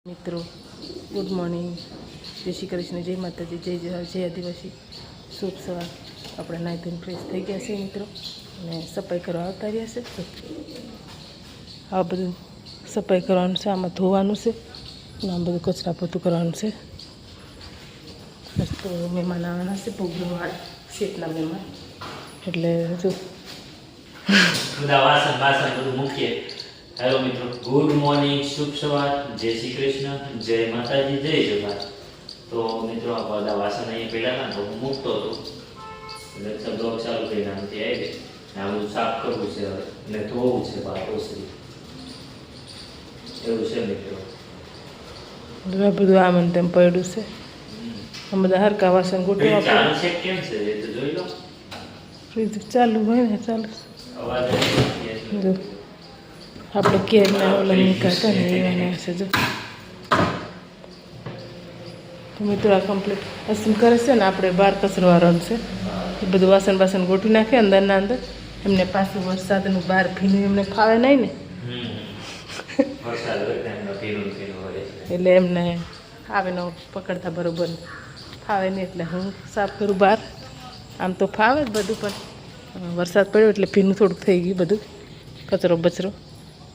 મિત્રો good morning, જય શ્રી કૃષ્ણ, જય માતાજી, જય જય જય આદિવાસી, શુભ સવાર। આપણે નાહી ધોઈને ફ્રેશ થઈ ગયા છે મિત્રો, અને સફાઈ કરવા આવતા રહ્યા છે। આ બધું સફાઈ કરવાનું છે, આમાં ધોવાનું છે, અને આમ બધું કચરા પોતું કરવાનું છે। મસ્ત મહેમાન આવવાના છે, ભોગવાળા શેઠના મહેમાન, એટલે જો બધા વાસણ બાસણ બધું મૂકીએ। હેલો મિત્રો, ગુડ મોર્નિંગ, શુભ સવાર, જય શ્રી કૃષ્ણ, જય માતાજી, જય જગન્નાથ। તો મિત્રો આ બધા વાસણ અહીંયા પડ્યા હતા તો હું મૂકતો હતો, એટલે બ્લોગ ચાલુ કરીને આમથી આવી ને આ બધું સાફ કરવું છે હવે, અને ધોવું છે બહાર ઓસરી, એવું છે મિત્રો। બધું આમ તેમ પડ્યું છે, આ બધા હરકા વાસણ ગોઠવવા ચાલુ છે કેમ છે એ તો જોઈ લો। ફ્રીજ ચાલુ હોય ને ચાલુ અવાજ જો આપણે કેરના ઓલા નીકળતા ને એવાના હશે જો। તો મિત્રો આ કમ્પ્લીટ અસીમ કરે છે ને, આપણે બહાર કચરો વાળવાનું છે, એ બધું વાસણ બાસણ ગોઠવી નાખે અંદરના અંદર। એમને પાછું વરસાદનું બહાર ભીનું એમને ફાવે નહીં ને, એટલે એમને આવે ન પકડતા બરાબર ફાવે નહીં, એટલે હું સાફ કરું બહાર। આમ તો ફાવે જ બધું, પણ વરસાદ પડ્યો એટલે ભીનું થોડુંક થઈ ગયું બધું કચરો બચરો,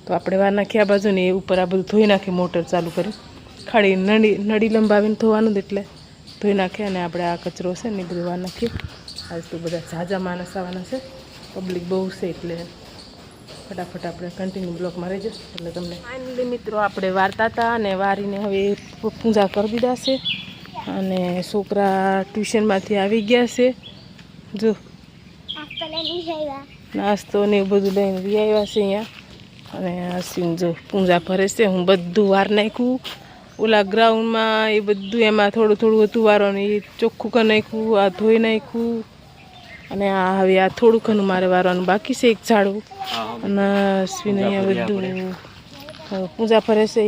તો આપણે વાર નાખી આ બાજુ ને એ ઉપર આ બધું ધોઈ નાખીએ, મોટર ચાલુ કરી ખાડી નળી લંબાવીને ધોવાનું, એટલે ધોઈ નાખીએ અને આપણે આ કચરો છે ને એ બધું વાર નાખીએ। આજ તો બધા ઝાઝા માણસ આવવાના છે, પબ્લિક બહુ છે, એટલે ફટાફટ આપણે કન્ટિન્યુ બ્લોકમાં રહી જશે, એટલે તમને ફાઇનલી મિત્રો આપણે વારતા હતા અને વારીને હવે પૂજા કરી દીધા છે, અને છોકરા ટ્યુશનમાંથી આવી ગયા છે, જો નાસ્તો ને એવું બધું લઈને બી આવ્યા છે અહીંયા। અને અસીમ જો પૂંજા ભરે છે, હું બધું વાર નાખ્યું ઓલા ગ્રાઉન્ડમાં, એ બધું એમાં થોડું થોડું હતું વારવાનું, એ ચોખ્ખું કરી નાખ્યું, આ ધોઈ નાખ્યું, અને આ હવે આ થોડું ઘણું મારે વારવાનું બાકી છે, એક ઝાડવું, અને અશ્વિને અહીંયા બધું પૂંજા ભરે છે,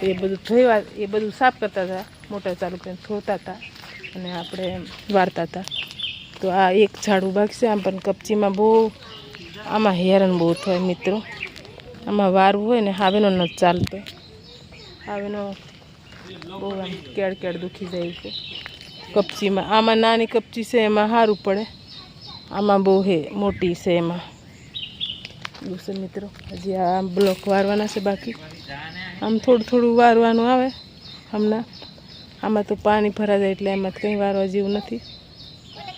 એ બધું ધોઈવા, એ બધું સાફ કરતા હતા, મોટર ચાલુ કરીને ધોતા હતા, અને આપણે વારતા હતા। તો આ એક ઝાડવું બાકી છે, આમ પણ કપચીમાં બહુ આમાં હેરાન બહુ થાય મિત્રો, આમાં વારવું હોય ને હાવેનો ન ચાલતો, હાવેનો બહુ આમ કેળ દુખી જાય છે કપચીમાં। આમાં નાની કપચી છે એમાં સારું પડે, આમાં બહુ મોટી છે એમાં દુસરે મિત્રો। હજી આ બ્લોક વારવાના છે બાકી, આમ થોડું થોડું વારવાનું આવે હમણાં। આમાં તો પાણી ભરા જાય એટલે એમાં કંઈ વારવા જેવું નથી।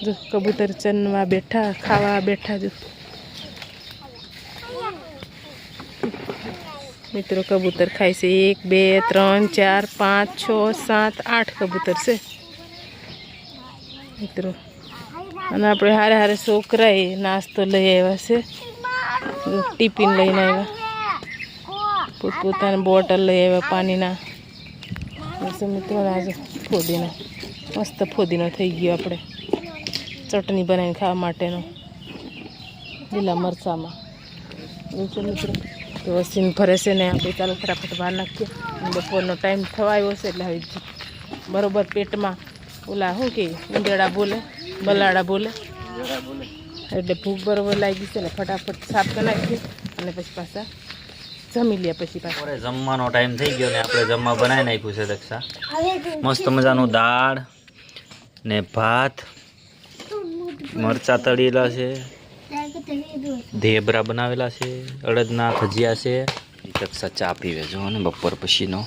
જો કબૂતર ચણવા બેઠા, ખાવા બેઠા, જો મિત્રો કબૂતર ખાય છે, 1 2 3 4 5 6 7 8 કબૂતર છે મિત્રો। અને આપણે હારે હારે છોકરાએ નાસ્તો લઈ આવ્યા છે, ટિફિન લઈને આવ્યા, પોતપોતાની બોટલ લઈ આવ્યા પાણીના મિત્રો। આજે ફોદીનો મસ્ત ફોદીનો થઈ ગયો, આપણે ચટણી બનાવીને ખાવા માટેનો લીલા મરચાંમાં, એવું છે મિત્રો। તો વસીને ભરે છે ને આપણે ચાલો ફટાફટ બહાર નાખીએ, બપોરનો ટાઈમ થવા આવ્યો છે, એટલે હવે બરાબર પેટમાં ઓલા શું કે ઉંદેડા બોલે, બલાડા બોલે, એટલે ભૂખ બરાબર લાગી છે, એટલે ફટાફટ સાફ કરી નાખીએ, અને પછી પાછા જમી લે। પછી પાછા જમવાનો ટાઈમ થઈ ગયો ને આપણે જમવા બનાવી નાખ્યું છે દક્ષા, મસ્ત મજાનું દાળ ને ભાત, મરચા તળેલા છે, ઢેબરા બનાવેલા છે, અડદના ભજીયા છે। દક્ષા ચા પીવે જો ને બપોર પછીનો,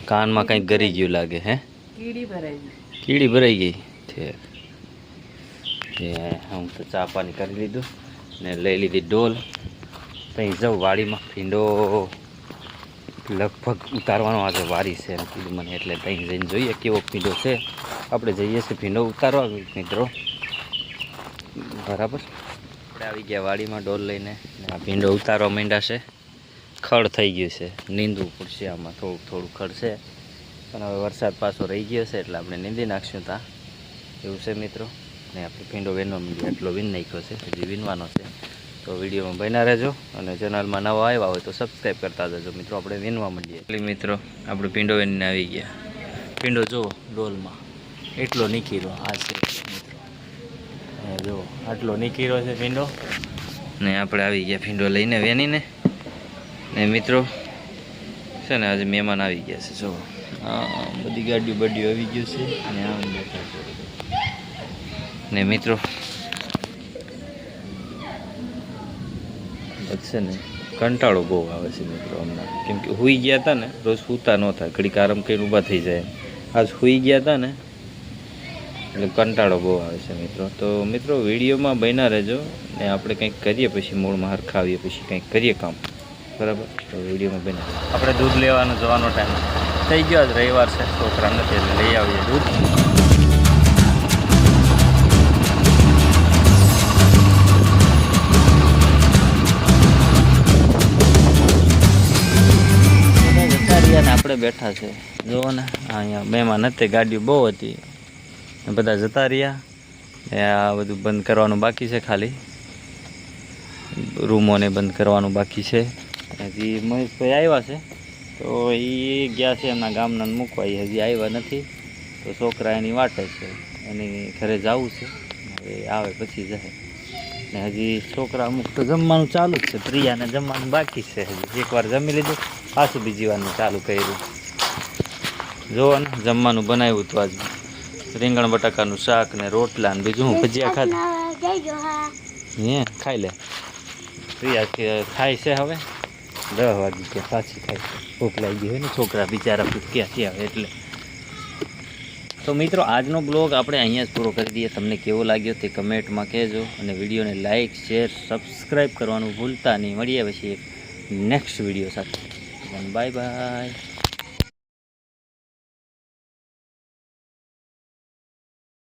કાનમાં કંઈક ગરી ગયું લાગે, હે કીડી ભરાઈ ગઈ છે। હું તો ચા પાણી કરી લીધું ને લઈ લીધી ડોલ, ત્યાં જાઉં વાડીમાં, ભીંડો લગભગ ઉતારવાનો આજે વારી છે એમ કીધું મને, એટલે ત્યાં જઈને જોઈએ કેવો ભીંડો છે। આપણે જઈએ છીએ ભીંડો ઉતારવા મિત્રો, બરાબર। આપણે આવી ગયા વાડીમાં ડોલ લઈને, આ ભીંડો ઉતારવા માંડ્યા છે, ખડ થઈ ગયું છે, નીંદવું પડશે આમાં, થોડુંક થોડું ખડ છે, પણ હવે વરસાદ પાછો રહી ગયો છે એટલે આપણે નીંદી નાખશું ત્યાં, એવું છે મિત્રો। ને આપણે ભીંડો વીણવા માંડીએ, એટલો વીણ નાખ્યો છે, હજી વીણવાનો છે, તો વિડીયોમાં બન્યા રહેજો, અને ચેનલમાં નવા આવ્યા હોય તો સબસ્ક્રાઈબ કરતા જજો મિત્રો। આપણે વીણવા માંડીએ એટલે મિત્રો, આપણે ભીંડો વીણીને આવી ગયા, ભીંડો જુઓ ડોલમાં એટલો નીકળ્યો, આ છે મિત્રો, જો આટલો નીકળ્યો છે ભીંડો, ને આપણે આવી ગયા ભીંડો લઈને વેણીને, ને મિત્રો છે ને આજે મહેમાન આવી ગયા છે. જો બધી ગાડીઓ આવી ગયું છે અને આમ બેઠા છે ને મિત્રો. છે ને કંટાળો બહુ આવે છે મિત્રો હમણાં, કેમ કે સૂઈ ગયા હતા ને, રોજ સૂતા નહોતા, ઘડીક આરામ કરીને ઊભા થઈ જાય. આજ સૂઈ ગયા હતા ને એટલે કંટાળો બહુ આવે છે મિત્રો. તો મિત્રો વિડીયોમાં બન્યા રહેજો ને આપણે કંઈક કરીએ, પછી મૂળમાં હરખાવીએ, પછી કંઈક કરીએ કામ, બરાબર? તો વિડીયોમાં બન્યા. આપણે દૂધ લેવાનો જવાનો ટાઈમ થઈ ગયો. આજ રવિવાર છે, છોકરા નથી એટલે લઈ આવીએ દૂધ. આપણે બેઠા છે જુઓ ને, અહીંયા મહેમાન હતી, ગાડીઓ બહુ હતી, બધા જતા રહ્યા. આ બધું બંધ કરવાનું બાકી છે, ખાલી રૂમોને બંધ કરવાનું બાકી છે. હજી મહેશભાઈ આવ્યા છે તો એ ગયા છે એમના ગામના મૂકવા, એ હજી આવ્યા નથી. તો છોકરા એની વાટે છે, એની ઘરે જવું છે, હવે આવે પછી જાય. ને હજી છોકરા અમુક તો જમવાનું ચાલુ જ છે, પ્રિયાને જમવાનું બાકી છે. હજી એકવાર જમી લીધું, પાછું બીજી વારનું ચાલુ કર્યું. જોવો ને જમવાનું બનાવ્યું હતું આજે, રીંગણ બટાકાનું શાક ને રોટલા ને બીજું ભજીયા ખાધા. હે ખાઈ લે પ્રિયા, ખાય છે હવે 10 વાગી ગયા, પાછી ખાય છે. ભૂખ લાગી હોય ને, છોકરા બિચારા ભૂખ્યા થયા એટલે. તો મિત્રો આજનો બ્લોગ આપણે અહીંયા જ પૂરો કરી દઈએ. તમને કેવો લાગ્યો તે કમેન્ટમાં કહેજો અને વિડીયોને લાઇક શેર સબસ્ક્રાઈબ કરવાનું ભૂલતા નહીં. મળીએ પછી એક નેક્સ્ટ વિડીયો સાથે. Bye bye.